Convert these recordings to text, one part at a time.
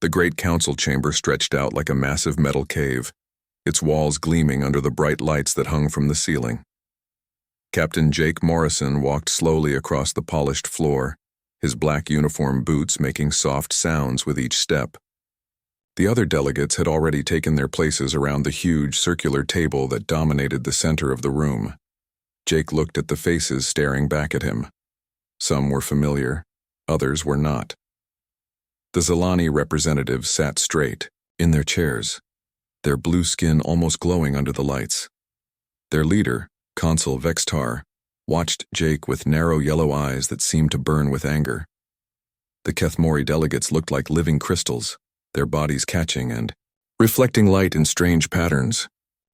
The great council chamber stretched out like a massive metal cave, its walls gleaming under the bright lights that hung from the ceiling. Captain Jake Morrison walked slowly across the polished floor, his black uniform boots making soft sounds with each step. The other delegates had already taken their places around the huge circular table that dominated the center of the room. Jake looked at the faces staring back at him. Some were familiar, others were not. The Zilani representatives sat straight, in their chairs, their blue skin almost glowing under the lights. Their leader, Consul Vextar, watched Jake with narrow yellow eyes that seemed to burn with anger. The Kethmori delegates looked like living crystals, their bodies catching and reflecting light in strange patterns.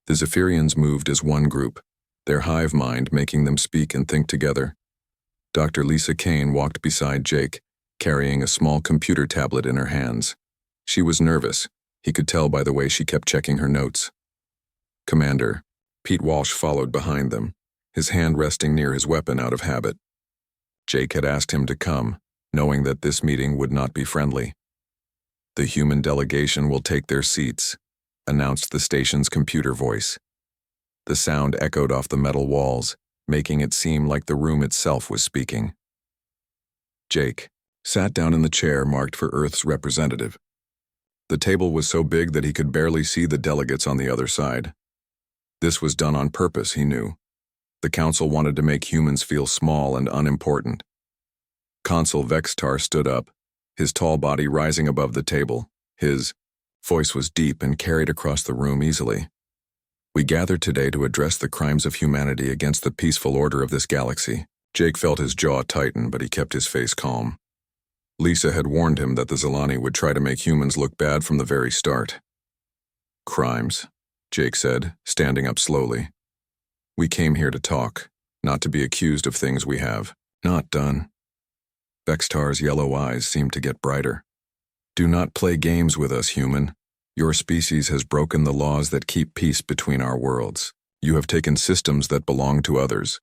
The Zephyrians moved as one group, their hive mind making them speak and think together. Dr. Lisa Kane walked beside Jake, carrying a small computer tablet in her hands. She was nervous. He could tell by the way she kept checking her notes. Commander, Pete Walsh followed behind them, his hand resting near his weapon out of habit. Jake had asked him to come, knowing that this meeting would not be friendly. The human delegation will take their seats, announced the station's computer voice. The sound echoed off the metal walls, making it seem like the room itself was speaking. Jake sat down in the chair marked for Earth's representative. The table was so big that he could barely see the delegates on the other side. This was done on purpose, he knew. The council wanted to make humans feel small and unimportant. Consul Vextar stood up, his tall body rising above the table. His voice was deep and carried across the room easily. We gathered today to address the crimes of humanity against the peaceful order of this galaxy. Jake felt his jaw tighten, but he kept his face calm. Lisa had warned him that the Zilani would try to make humans look bad from the very start. Crimes, Jake said, standing up slowly. We came here to talk, not to be accused of things we have not done. Vextar's yellow eyes seemed to get brighter. Do not play games with us, human. Your species has broken the laws that keep peace between our worlds. You have taken systems that belong to others.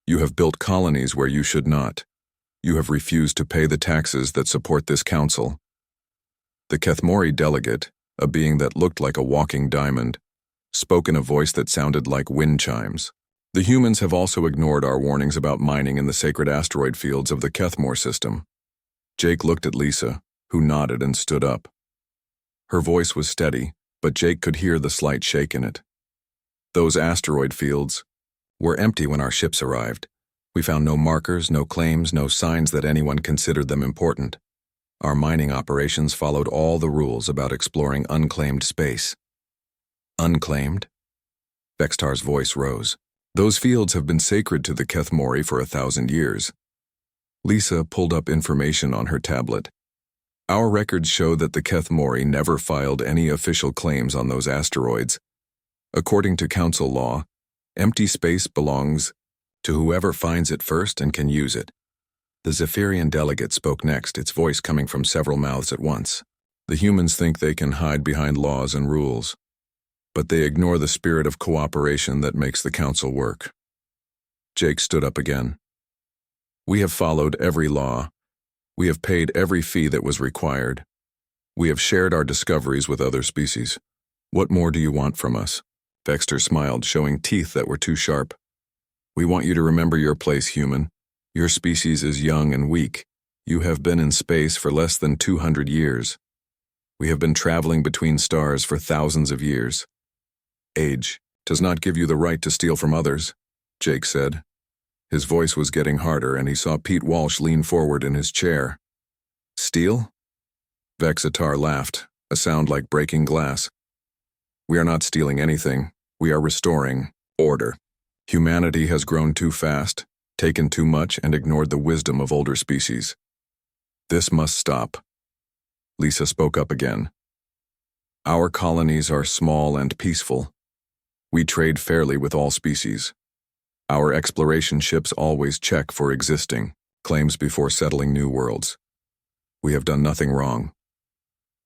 You have built colonies where you should not. You have refused to pay the taxes that support this council. The Kethmori delegate, a being that looked like a walking diamond, spoke in a voice that sounded like wind chimes. The humans have also ignored our warnings about mining in the sacred asteroid fields of the Kethmor system. Jake looked at Lisa, who nodded and stood up. Her voice was steady, but Jake could hear the slight shake in it. Those asteroid fields were empty when our ships arrived. We found no markers, no claims, no signs that anyone considered them important. Our mining operations followed all the rules about exploring unclaimed space. Unclaimed? Vextar's voice rose. Those fields have been sacred to the Kethmori for 1,000 years. Lisa pulled up information on her tablet. Our records show that the Kethmori never filed any official claims on those asteroids. According to council law, empty space belongs to whoever finds it first and can use it. The Zephyrian delegate spoke next, its voice coming from several mouths at once. The humans think they can hide behind laws and rules, but they ignore the spirit of cooperation that makes the council work. Jake stood up again. We have followed every law. We have paid every fee that was required. We have shared our discoveries with other species. What more do you want from us? Vextar smiled, showing teeth that were too sharp. We want you to remember your place, human. Your species is young and weak. You have been in space for less than 200 years. We have been traveling between stars for thousands of years. Age does not give you the right to steal from others, Jake said. His voice was getting harder, and he saw Pete Walsh lean forward in his chair. Steal? Vextar laughed, a sound like breaking glass. We are not stealing anything. We are restoring order. Humanity has grown too fast, taken too much, and ignored the wisdom of older species. This must stop. Lisa spoke up again. Our colonies are small and peaceful. We trade fairly with all species. Our exploration ships always check for existing claims before settling new worlds. We have done nothing wrong.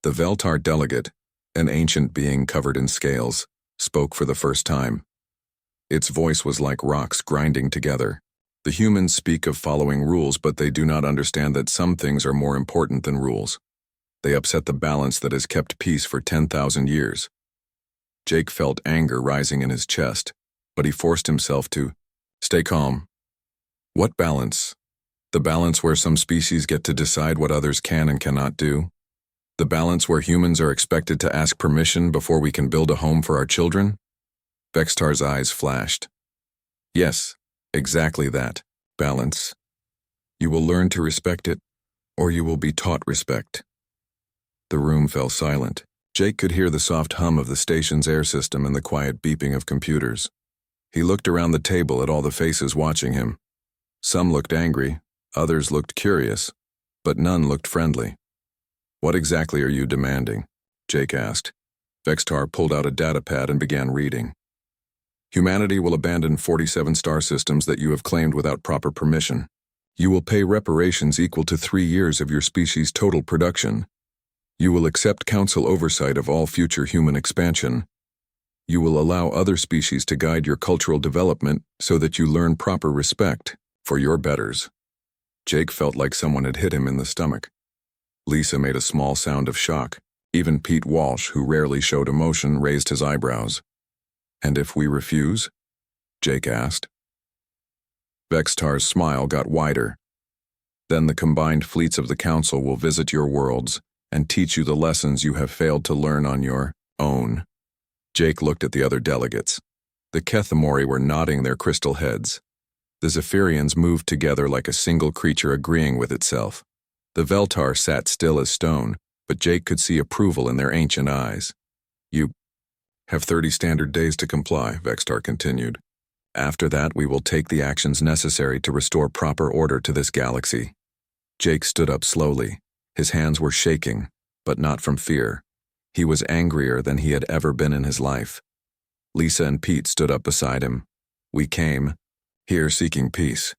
The Veltar delegate, an ancient being covered in scales, spoke for the first time. Its voice was like rocks grinding together. The humans speak of following rules, but they do not understand that some things are more important than rules. They upset the balance that has kept peace for 10,000 years. Jake felt anger rising in his chest, but he forced himself to stay calm. What balance? The balance where some species get to decide what others can and cannot do? The balance where humans are expected to ask permission before we can build a home for our children? Vextar's eyes flashed. Yes, exactly that. Balance. You will learn to respect it, or you will be taught respect. The room fell silent. Jake could hear the soft hum of the station's air system and the quiet beeping of computers. He looked around the table at all the faces watching him. Some looked angry, others looked curious, but none looked friendly. What exactly are you demanding? Jake asked. Vextar pulled out a datapad and began reading. Humanity will abandon 47 star systems that you have claimed without proper permission. You will pay reparations equal to 3 years of your species' total production. You will accept council oversight of all future human expansion. You will allow other species to guide your cultural development so that you learn proper respect for your betters. Jake felt like someone had hit him in the stomach. Lisa made a small sound of shock. Even Pete Walsh, who rarely showed emotion, raised his eyebrows. And if we refuse? Jake asked. Vextar's smile got wider. Then the combined fleets of the council will visit your worlds and teach you the lessons you have failed to learn on your own. Jake looked at the other delegates. The Kethamori were nodding their crystal heads. The Zephyrians moved together like a single creature agreeing with itself. The Veltar sat still as stone, but Jake could see approval in their ancient eyes. You have 30 standard days to comply, Vextar continued. After that, we will take the actions necessary to restore proper order to this galaxy. Jake stood up slowly. His hands were shaking, but not from fear. He was angrier than he had ever been in his life. Lisa and Pete stood up beside him. We came here seeking peace,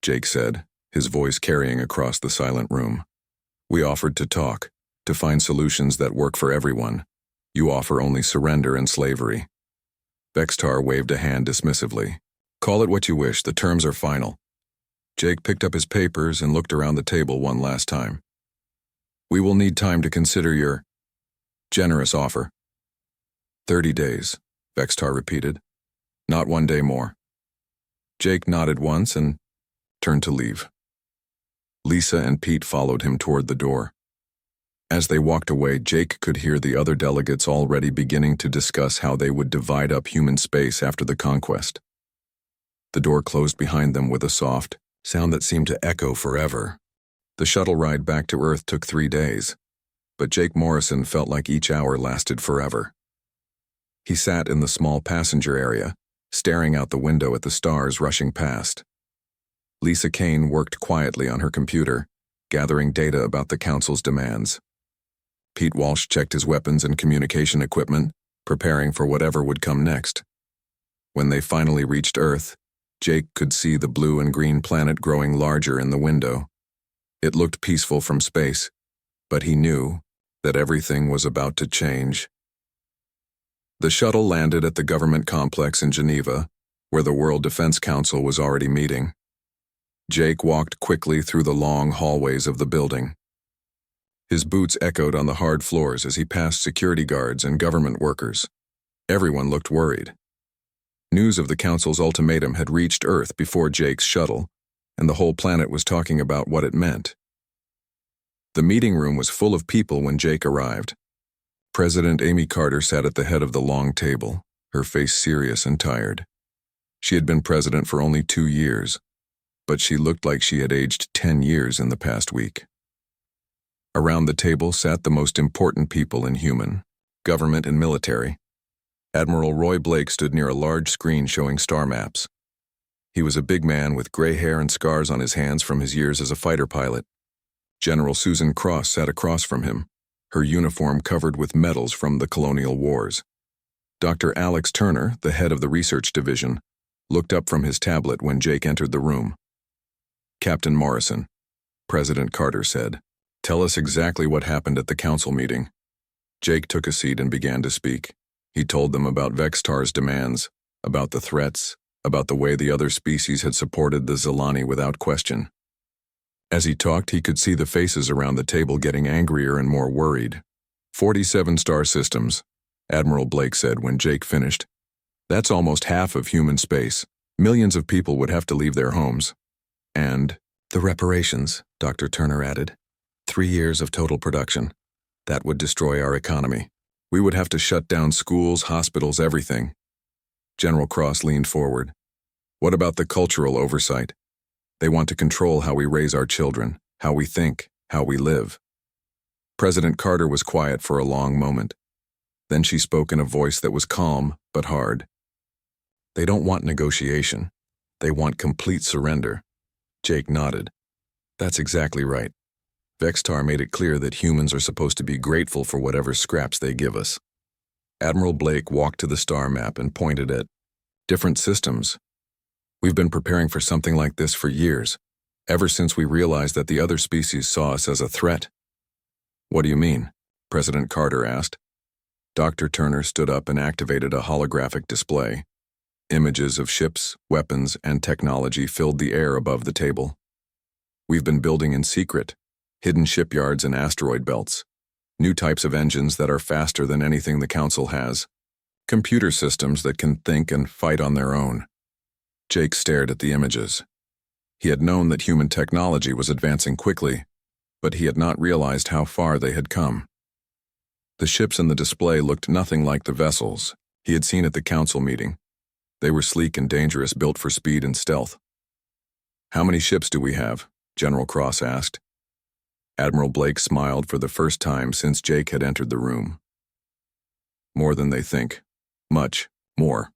Jake said, his voice carrying across the silent room. We offered to talk, to find solutions that work for everyone. You offer only surrender and slavery. Vextar waved a hand dismissively. Call it what you wish, the terms are final. Jake picked up his papers and looked around the table one last time. We will need time to consider your generous offer. 30 days, Vextar repeated. Not 1 day more. Jake nodded once and turned to leave. Lisa and Pete followed him toward the door. As they walked away, Jake could hear the other delegates already beginning to discuss how they would divide up human space after the conquest. The door closed behind them with a soft sound that seemed to echo forever. The shuttle ride back to Earth took 3 days, but Jake Morrison felt like each hour lasted forever. He sat in the small passenger area, staring out the window at the stars rushing past. Lisa Kane worked quietly on her computer, gathering data about the Council's demands. Pete Walsh checked his weapons and communication equipment, preparing for whatever would come next. When they finally reached Earth, Jake could see the blue and green planet growing larger in the window. It looked peaceful from space, but he knew that everything was about to change. The shuttle landed at the government complex in Geneva, where the World Defense Council was already meeting. Jake walked quickly through the long hallways of the building. His boots echoed on the hard floors as he passed security guards and government workers. Everyone looked worried. News of the Council's ultimatum had reached Earth before Jake's shuttle, and the whole planet was talking about what it meant. The meeting room was full of people when Jake arrived. President Amy Carter sat at the head of the long table, her face serious and tired. She had been president for only 2 years, but she looked like she had aged 10 years in the past week. Around the table sat the most important people in human, government and military. Admiral Roy Blake stood near a large screen showing star maps. He was a big man with gray hair and scars on his hands from his years as a fighter pilot. General Susan Cross sat across from him, her uniform covered with medals from the colonial wars. Dr. Alex Turner, the head of the research division, looked up from his tablet when Jake entered the room. Captain Morrison, President Carter said, "Tell us exactly what happened at the council meeting." Jake took a seat and began to speak. He told them about Vextar's demands, about the threats, about the way the other species had supported the Zilani without question. As he talked, he could see the faces around the table getting angrier and more worried. 47 star systems, Admiral Blake said when Jake finished. That's almost half of human space. Millions of people would have to leave their homes. And the reparations, Dr. Turner added. 3 years of total production. That would destroy our economy. We would have to shut down schools, hospitals, everything. General Cross leaned forward. What about the cultural oversight? They want to control how we raise our children, how we think, how we live. President Carter was quiet for a long moment. Then she spoke in a voice that was calm but hard. They don't want negotiation. They want complete surrender. Jake nodded. That's exactly right. Vextar made it clear that humans are supposed to be grateful for whatever scraps they give us. Admiral Blake walked to the star map and pointed at different systems. We've been preparing for something like this for years, ever since we realized that the other species saw us as a threat. What do you mean? President Carter asked. Dr. Turner stood up and activated a holographic display. Images of ships, weapons, and technology filled the air above the table. We've been building in secret, hidden shipyards and asteroid belts, new types of engines that are faster than anything the Council has, computer systems that can think and fight on their own. Jake stared at the images. He had known that human technology was advancing quickly, but he had not realized how far they had come. The ships in the display looked nothing like the vessels he had seen at the Council meeting. They were sleek and dangerous, built for speed and stealth. How many ships do we have? General Cross asked. Admiral Blake smiled for the first time since Jake had entered the room. More than they think. Much more.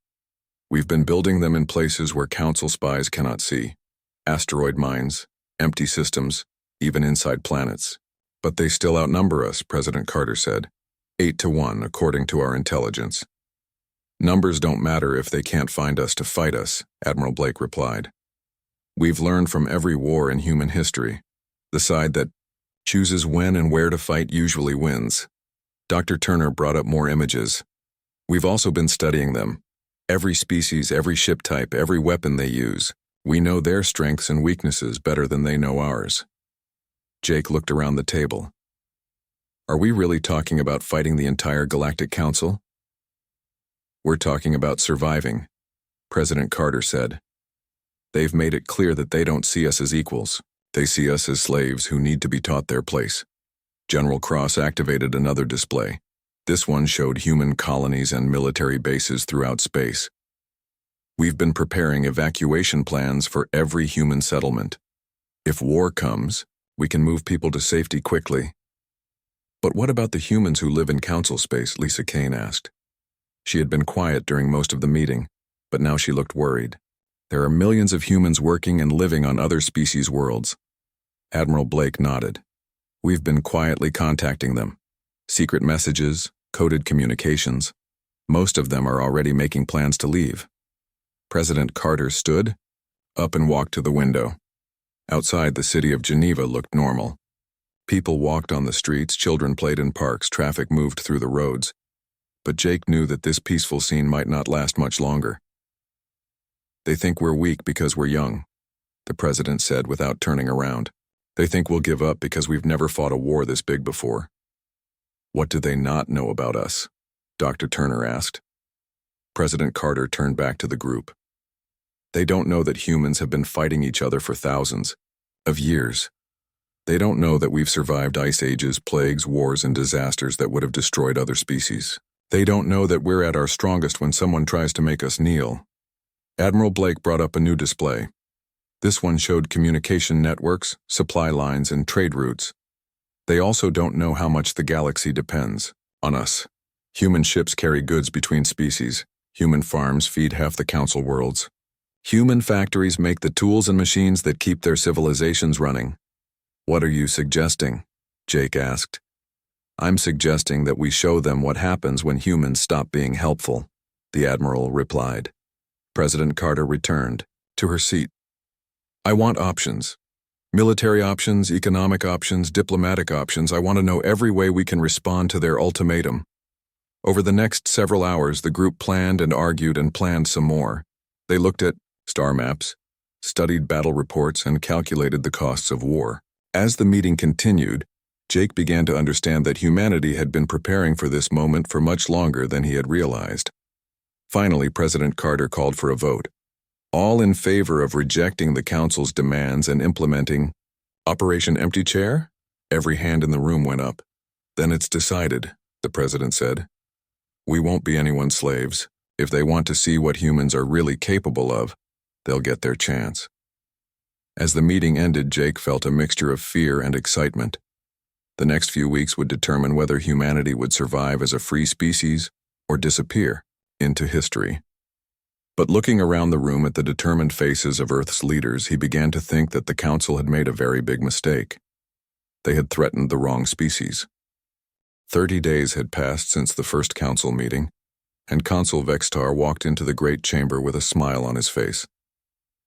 We've been building them in places where Council spies cannot see. Asteroid mines, empty systems, even inside planets. But they still outnumber us, President Carter said. 8-1, according to our intelligence. Numbers don't matter if they can't find us to fight us, Admiral Blake replied. We've learned from every war in human history. The side that chooses when and where to fight usually wins. Dr. Turner brought up more images. We've also been studying them. Every species, every ship type, every weapon they use. We know their strengths and weaknesses better than they know ours. Jake looked around the table. Are we really talking about fighting the entire Galactic Council? We're talking about surviving, President Carter said. They've made it clear that they don't see us as equals. They see us as slaves who need to be taught their place. General Cross activated another display. This one showed human colonies and military bases throughout space. We've been preparing evacuation plans for every human settlement. If war comes, we can move people to safety quickly. But what about the humans who live in Council space? Lisa Kane asked. She had been quiet during most of the meeting, but now she looked worried. There are millions of humans working and living on other species' worlds. Admiral Blake nodded. We've been quietly contacting them. Secret messages, coded communications. Most of them are already making plans to leave. President Carter stood up and walked to the window. Outside, the city of Geneva looked normal. People walked on the streets, children played in parks, traffic moved through the roads. But Jake knew that this peaceful scene might not last much longer. They think we're weak because we're young, the president said without turning around. They think we'll give up because we've never fought a war this big before. What do they not know about us? Dr. Turner asked. President Carter turned back to the group. They don't know that humans have been fighting each other for thousands of years. They don't know that we've survived ice ages, plagues, wars, and disasters that would have destroyed other species. They don't know that we're at our strongest when someone tries to make us kneel. Admiral Blake brought up a new display. This one showed communication networks, supply lines, and trade routes. They also don't know how much the galaxy depends on us. Human ships carry goods between species. Human farms feed half the Council worlds. Human factories make the tools and machines that keep their civilizations running. What are you suggesting? Jake asked. I'm suggesting that we show them what happens when humans stop being helpful, the Admiral replied. President Carter returned to her seat. I want options. Military options, economic options, diplomatic options. I want to know every way we can respond to their ultimatum. Over the next several hours, the group planned and argued and planned some more. They looked at star maps, studied battle reports, and calculated the costs of war. As the meeting continued, Jake began to understand that humanity had been preparing for this moment for much longer than he had realized. Finally, President Carter called for a vote. All in favor of rejecting the Council's demands and implementing Operation Empty Chair? Every hand in the room went up. Then it's decided, the President said. We won't be anyone's slaves. If they want to see what humans are really capable of, they'll get their chance. As the meeting ended, Jake felt a mixture of fear and excitement. The next few weeks would determine whether humanity would survive as a free species or disappear into history. But looking around the room at the determined faces of Earth's leaders, he began to think that the Council had made a very big mistake. They had threatened the wrong species. 30 days had passed since the first Council meeting, and Consul Vextar walked into the great chamber with a smile on his face.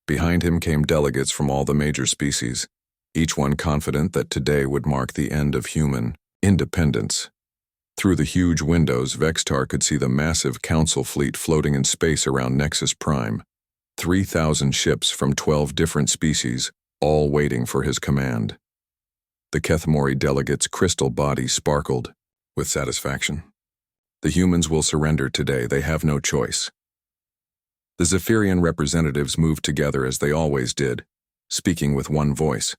Behind him came delegates from all the major species, each one confident that today would mark the end of human independence. Through the huge windows, Vextar could see the massive Council fleet floating in space around Nexus Prime. 3,000 ships from 12 different species, all waiting for his command. The Kethmori delegates' crystal bodies sparkled with satisfaction. The humans will surrender today. They have no choice. The Zephyrian representatives moved together as they always did, speaking with one voice.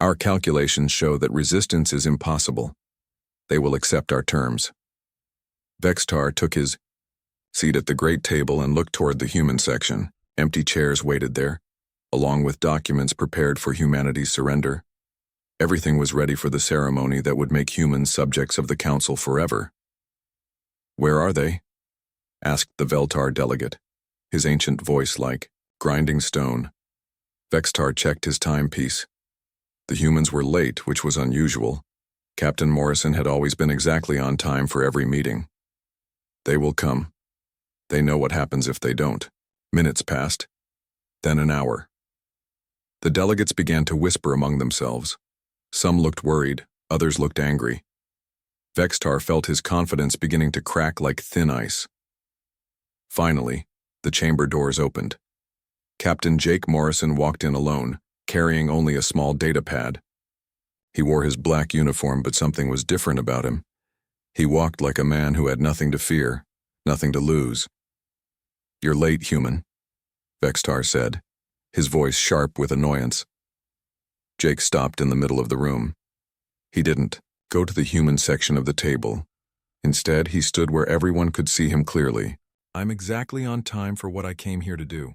Our calculations show that resistance is impossible. They will accept our terms. Vextar took his seat at the great table and looked toward the human section. Empty chairs waited there, along with documents prepared for humanity's surrender. Everything was ready for the ceremony that would make humans subjects of the Council forever. Where are they? Asked the Veltar delegate, his ancient voice like grinding stone. Vextar checked his timepiece. The humans were late, which was unusual. Captain Morrison had always been exactly on time for every meeting. They will come. They know what happens if they don't. Minutes passed, then an hour. The delegates began to whisper among themselves. Some looked worried, others looked angry. Vextar felt his confidence beginning to crack like thin ice. Finally, the chamber doors opened. Captain Jake Morrison walked in alone, carrying only a small data pad. He wore his black uniform, but something was different about him. He walked like a man who had nothing to fear, nothing to lose. You're late, human, Vextar said, his voice sharp with annoyance. Jake stopped in the middle of the room. He didn't go to the human section of the table. Instead, he stood where everyone could see him clearly. I'm exactly on time for what I came here to do.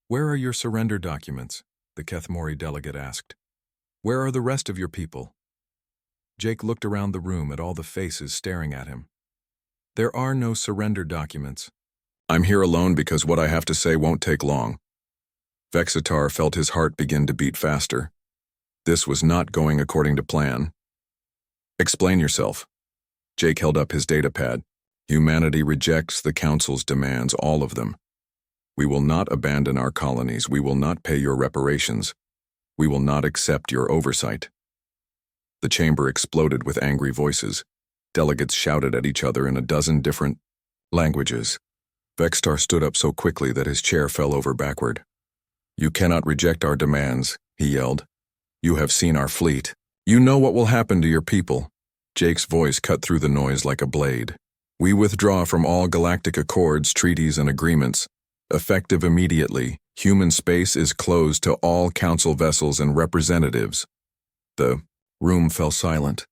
Where are your surrender documents? The Kethmori delegate asked. Where are the rest of your people? Jake looked around the room at all the faces staring at him. There are no surrender documents. I'm here alone because what I have to say won't take long. Vexitar felt his heart begin to beat faster. This was not going according to plan. Explain yourself. Jake held up his datapad. Humanity rejects the Council's demands, all of them. We will not abandon our colonies. We will not pay your reparations. We will not accept your oversight. The chamber exploded with angry voices. Delegates shouted at each other in a dozen different languages. Vextar stood up so quickly that his chair fell over backward. You cannot reject our demands, he yelled. You have seen our fleet. You know what will happen to your people. Jake's voice cut through the noise like a blade. We withdraw from all galactic accords, treaties, and agreements. Effective immediately, human space is closed to all Council vessels and representatives. The room fell silent.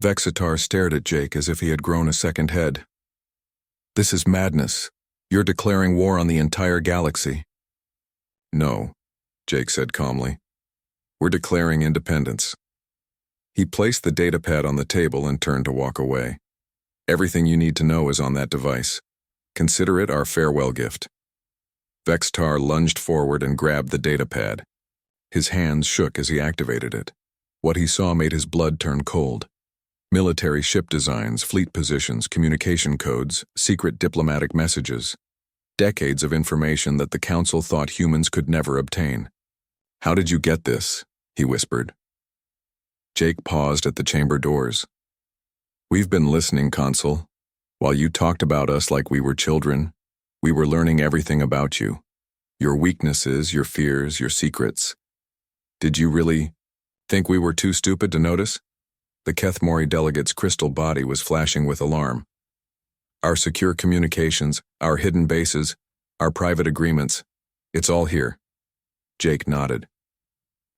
Vexitar stared at Jake as if he had grown a second head. This is madness. You're declaring war on the entire galaxy. No, Jake said calmly. We're declaring independence. He placed the datapad on the table and turned to walk away. Everything you need to know is on that device. Consider it our farewell gift. Vextar lunged forward and grabbed the datapad. His hands shook as he activated it. What he saw made his blood turn cold. Military ship designs, fleet positions, communication codes, secret diplomatic messages. Decades of information that the Council thought humans could never obtain. How did you get this? He whispered. Jake paused at the chamber doors. We've been listening, Consul. While you talked about us like we were children, we were learning everything about you. Your weaknesses, your fears, your secrets. Did you really think we were too stupid to notice? The Kethmori delegate's crystal body was flashing with alarm. Our secure communications, our hidden bases, our private agreements, it's all here. Jake nodded.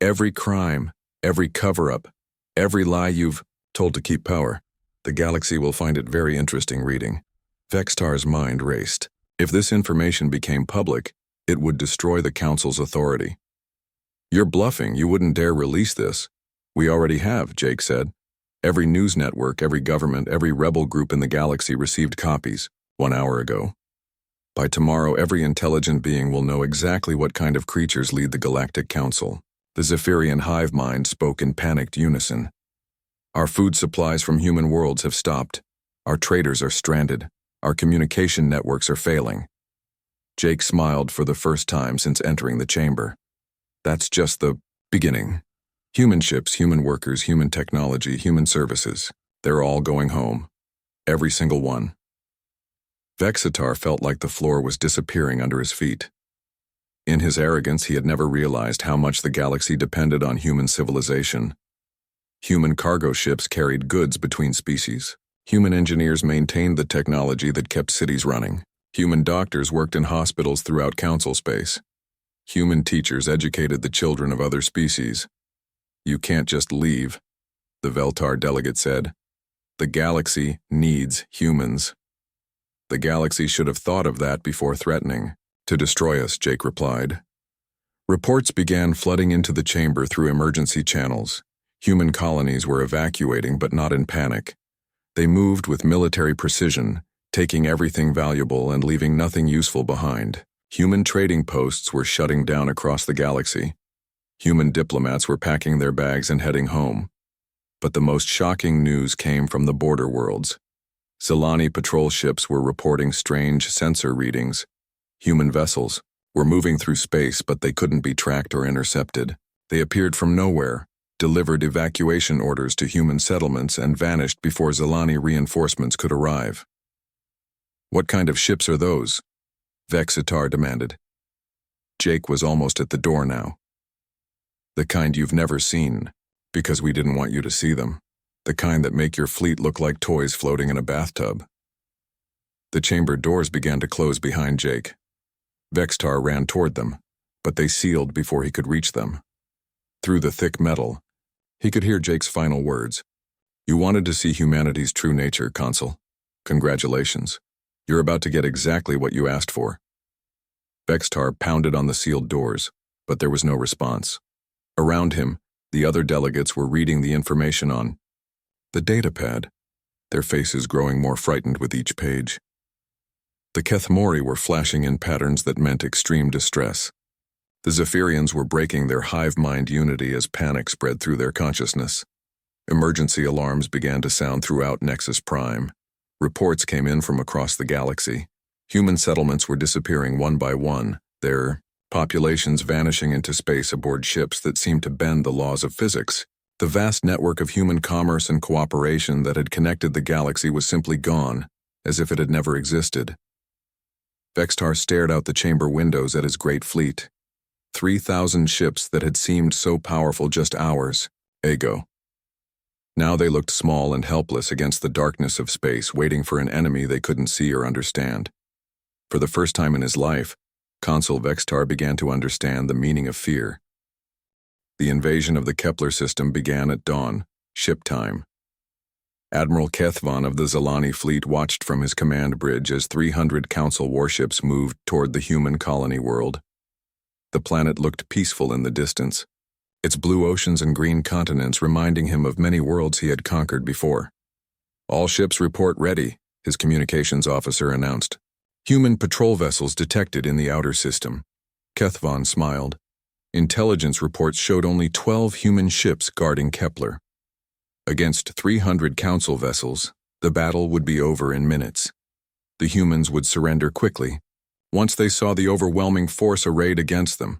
Every crime, every cover-up, every lie you've told to keep power. The galaxy will find it very interesting reading. Vextar's mind raced. If this information became public, it would destroy the Council's authority. You're bluffing, you wouldn't dare release this. We already have, Jake said. Every news network, every government, every rebel group in the galaxy received copies 1 hour ago. By tomorrow, every intelligent being will know exactly what kind of creatures lead the Galactic Council. The Zephyrian hive mind spoke in panicked unison. Our food supplies from human worlds have stopped. Our traders are stranded. Our communication networks are failing. Jake smiled for the first time since entering the chamber. That's just the beginning. Human ships, human workers, human technology, human services. They're all going home. Every single one. Vexitar felt like the floor was disappearing under his feet. In his arrogance, he had never realized how much the galaxy depended on human civilization. Human cargo ships carried goods between species. Human engineers maintained the technology that kept cities running. Human doctors worked in hospitals throughout council space. Human teachers educated the children of other species. You can't just leave, the Veltar delegate said. The galaxy needs humans. The galaxy should have thought of that before threatening to destroy us, Jake replied. Reports began flooding into the chamber through emergency channels. Human colonies were evacuating, but not in panic. They moved with military precision, taking everything valuable and leaving nothing useful behind. Human trading posts were shutting down across the galaxy. Human diplomats were packing their bags and heading home. But the most shocking news came from the border worlds. Zilani patrol ships were reporting strange sensor readings. Human vessels were moving through space, but they couldn't be tracked or intercepted. They appeared from nowhere, delivered evacuation orders to human settlements, and vanished before Zilani reinforcements could arrive. What kind of ships are those? Vexitar demanded. Jake was almost at the door now. The kind you've never seen, because we didn't want you to see them. The kind that make your fleet look like toys floating in a bathtub. The chamber doors began to close behind Jake. Vextar ran toward them, but they sealed before he could reach them. Through the thick metal, he could hear Jake's final words. You wanted to see humanity's true nature, Consul. Congratulations. You're about to get exactly what you asked for. Vextar pounded on the sealed doors, but there was no response. Around him, the other delegates were reading the information on the datapad, their faces growing more frightened with each page. The Kethmori were flashing in patterns that meant extreme distress. The Zephyrians were breaking their hive-mind unity as panic spread through their consciousness. Emergency alarms began to sound throughout Nexus Prime. Reports came in from across the galaxy. Human settlements were disappearing one by one, their populations vanishing into space aboard ships that seemed to bend the laws of physics. The vast network of human commerce and cooperation that had connected the galaxy was simply gone, as if it had never existed. Vextar stared out the chamber windows at his great fleet. 3,000 ships that had seemed so powerful just hours ago. Now they looked small and helpless against the darkness of space, waiting for an enemy they couldn't see or understand. For the first time in his life, Consul Vextar began to understand the meaning of fear. The invasion of the Kepler system began at dawn, ship time. Admiral Kethvan of the Zilani fleet watched from his command bridge as 300 Council warships moved toward the human colony world. The planet looked peaceful in the distance, its blue oceans and green continents reminding him of many worlds he had conquered before. All ships report ready, his communications officer announced. Human patrol vessels detected in the outer system. Kethvan smiled. Intelligence reports showed only 12 human ships guarding Kepler. Against 300 Council vessels, the battle would be over in minutes. The humans would surrender quickly, once they saw the overwhelming force arrayed against them.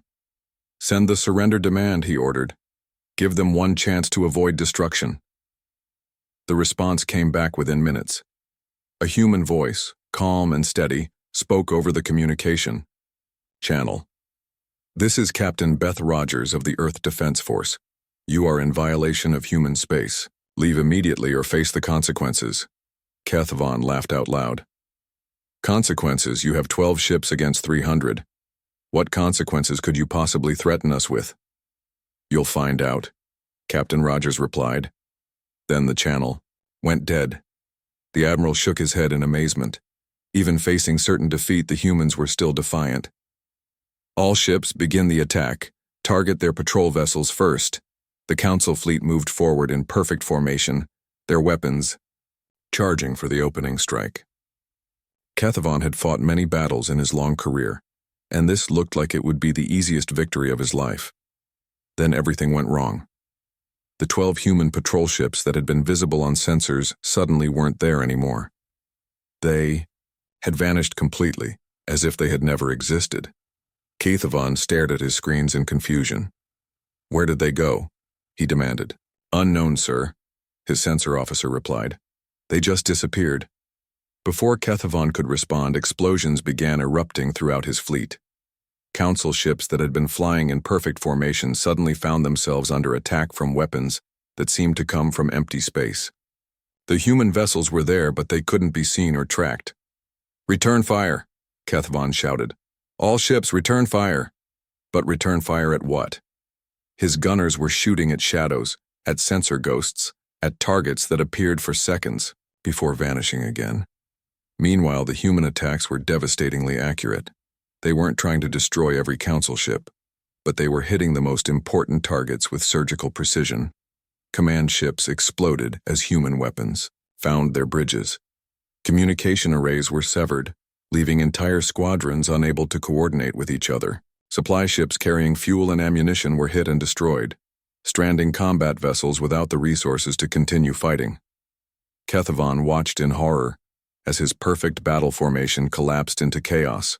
Send the surrender demand, he ordered. Give them one chance to avoid destruction. The response came back within minutes. A human voice, calm and steady, spoke over the communication channel. This is Captain Beth Rogers of the Earth Defense Force. You are in violation of human space. Leave immediately or face the consequences. Kethvon laughed out loud. Consequences? You have 12 ships against 300. What consequences could you possibly threaten us with? You'll find out, Captain Rogers replied. Then the channel went dead. The Admiral shook his head in amazement. Even facing certain defeat, the humans were still defiant. All ships begin the attack. Target their patrol vessels first. The Council fleet moved forward in perfect formation, their weapons charging for the opening strike. Kethvon had fought many battles in his long career, and this looked like it would be the easiest victory of his life. Then everything went wrong. The 12 human patrol ships that had been visible on sensors suddenly weren't there anymore. They had vanished completely, as if they had never existed. Kethvon stared at his screens in confusion. Where did they go? He demanded. Unknown, sir, his sensor officer replied. They just disappeared. Before Kethvon could respond, explosions began erupting throughout his fleet. Council ships that had been flying in perfect formation suddenly found themselves under attack from weapons that seemed to come from empty space. The human vessels were there, but they couldn't be seen or tracked. Return fire, Kethvon shouted. All ships return fire. But return fire at what? His gunners were shooting at shadows, at sensor ghosts, at targets that appeared for seconds before vanishing again. Meanwhile, the human attacks were devastatingly accurate. They weren't trying to destroy every council ship, but they were hitting the most important targets with surgical precision. Command ships exploded as human weapons found their bridges. Communication arrays were severed, leaving entire squadrons unable to coordinate with each other. Supply ships carrying fuel and ammunition were hit and destroyed, stranding combat vessels without the resources to continue fighting. Kethvon watched in horror as his perfect battle formation collapsed into chaos.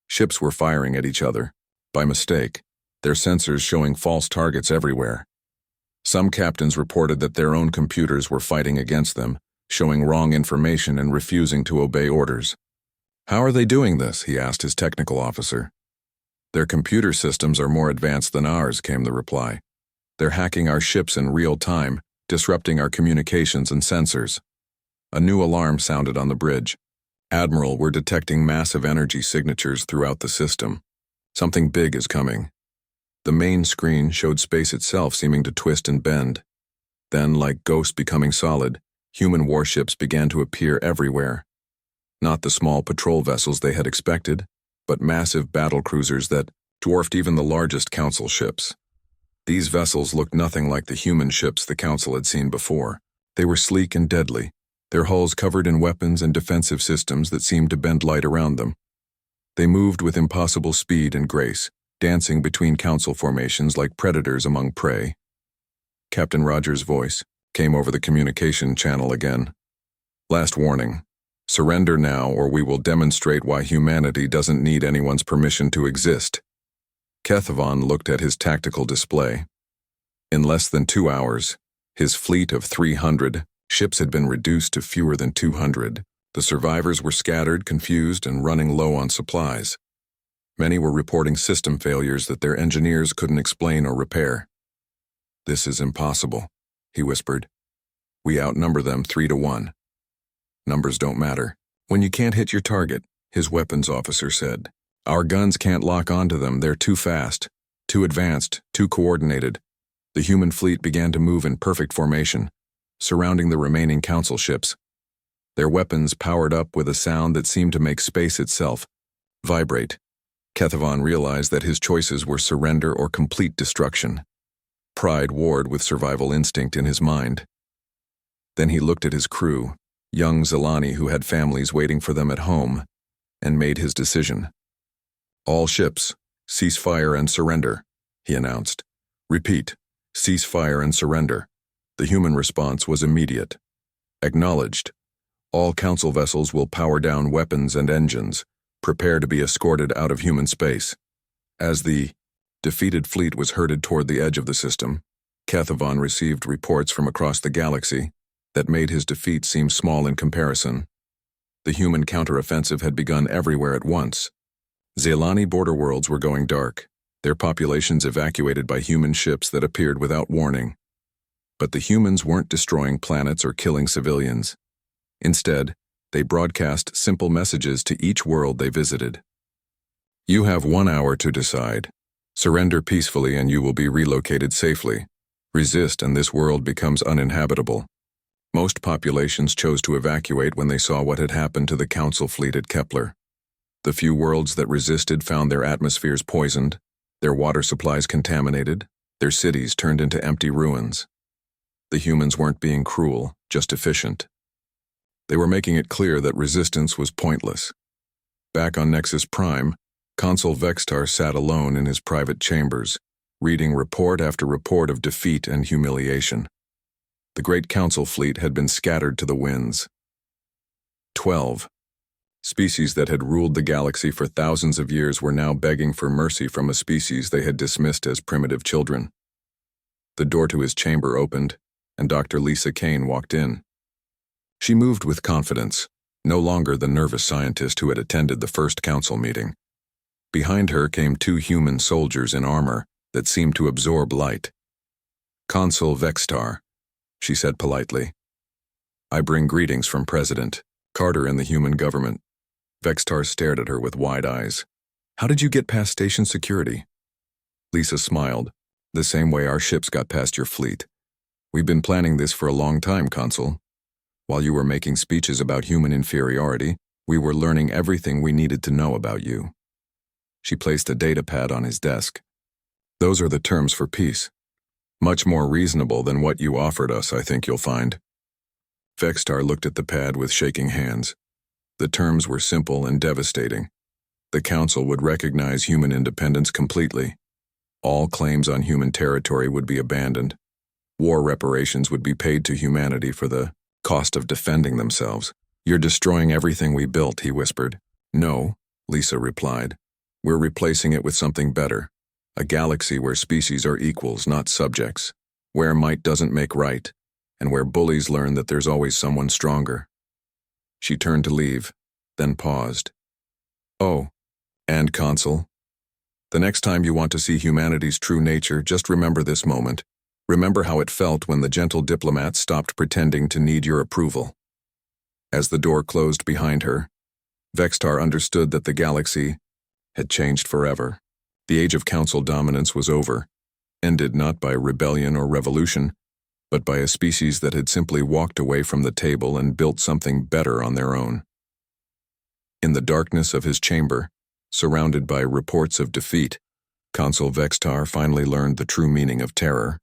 Ships were firing at each other, by mistake, their sensors showing false targets everywhere. Some captains reported that their own computers were fighting against them, showing wrong information and refusing to obey orders. How are they doing this? He asked his technical officer. Their computer systems are more advanced than ours, came the reply. They're hacking our ships in real time, disrupting our communications and sensors. A new alarm sounded on the bridge. Admiral, we're detecting massive energy signatures throughout the system. Something big is coming. The main screen showed space itself seeming to twist and bend. Then, like ghosts becoming solid, human warships began to appear everywhere. Not the small patrol vessels they had expected, but massive battle cruisers that dwarfed even the largest council ships. These vessels looked nothing like the human ships the council had seen before. They were sleek and deadly, their hulls covered in weapons and defensive systems that seemed to bend light around them. They moved with impossible speed and grace, dancing between council formations like predators among prey. Captain Rogers' voice came over the communication channel again. Last warning. Surrender now, or we will demonstrate why humanity doesn't need anyone's permission to exist. Kethvon looked at his tactical display. In less than 2 hours, his fleet of 300 ships had been reduced to fewer than 200. The survivors were scattered, confused, and running low on supplies. Many were reporting system failures that their engineers couldn't explain or repair. This is impossible, he whispered. We outnumber them 3-1. Numbers don't matter. When you can't hit your target, his weapons officer said. Our guns can't lock onto them, they're too fast, too advanced, too coordinated. The human fleet began to move in perfect formation, surrounding the remaining council ships. Their weapons powered up with a sound that seemed to make space itself vibrate. Kethvon realized that his choices were surrender or complete destruction. Pride warred with survival instinct in his mind. Then he looked at his crew, young Zelani who had families waiting for them at home, and made his decision. All ships, cease fire and surrender, he announced. Repeat, cease fire and surrender. The human response was immediate. Acknowledged. All council vessels will power down weapons and engines, prepare to be escorted out of human space. As the defeated fleet was herded toward the edge of the system, Kethvon received reports from across the galaxy that made his defeat seem small in comparison. The human counteroffensive had begun everywhere at once. Zelani border worlds were going dark. their populations evacuated by human ships that appeared without warning. But the humans weren't destroying planets or killing civilians. Instead, they broadcast simple messages to each world they visited. You have 1 hour to decide. Surrender peacefully and you will be relocated safely. Resist and this world becomes uninhabitable. Most populations chose to evacuate when they saw what had happened to the Council fleet at Kepler. The few worlds that resisted found their atmospheres poisoned, their water supplies contaminated, their cities turned into empty ruins. The humans weren't being cruel, just efficient. They were making it clear that resistance was pointless. Back on Nexus Prime, Consul Vextar sat alone in his private chambers, reading report after report of defeat and humiliation. The great Council fleet had been scattered to the winds. 12. Species that had ruled the galaxy for thousands of years were now begging for mercy from a species they had dismissed as primitive children. The door to his chamber opened, and Dr. Lisa Kane walked in. She moved with confidence, no longer the nervous scientist who had attended the first council meeting. Behind her came 2 human soldiers in armor that seemed to absorb light. Consul Vextar, she said politely. I bring greetings from President Carter and the human government. Vextar stared at her with wide eyes. How did you get past station security? Lisa smiled, the same way our ships got past your fleet. We've been planning this for a long time, Consul. While you were making speeches about human inferiority, we were learning everything we needed to know about you. She placed a data pad on his desk. Those are the terms for peace. Much more reasonable than what you offered us, I think you'll find. Vextar looked at the pad with shaking hands. The terms were simple and devastating. The Council would recognize human independence completely. All claims on human territory would be abandoned. War reparations would be paid to humanity for the cost of defending themselves. You're destroying everything we built, he whispered. No, Lisa replied. We're replacing it with something better. A galaxy where species are equals, not subjects. Where might doesn't make right, and where bullies learn that there's always someone stronger. She turned to leave, then paused. Oh, and Consul, the next time you want to see humanity's true nature, just remember this moment. Remember how it felt when the gentle diplomat stopped pretending to need your approval. As the door closed behind her, Vextar understood that the galaxy had changed forever. The age of Council dominance was over, ended not by rebellion or revolution, but by a species that had simply walked away from the table and built something better on their own. In the darkness of his chamber, surrounded by reports of defeat, Consul Vextar finally learned the true meaning of terror.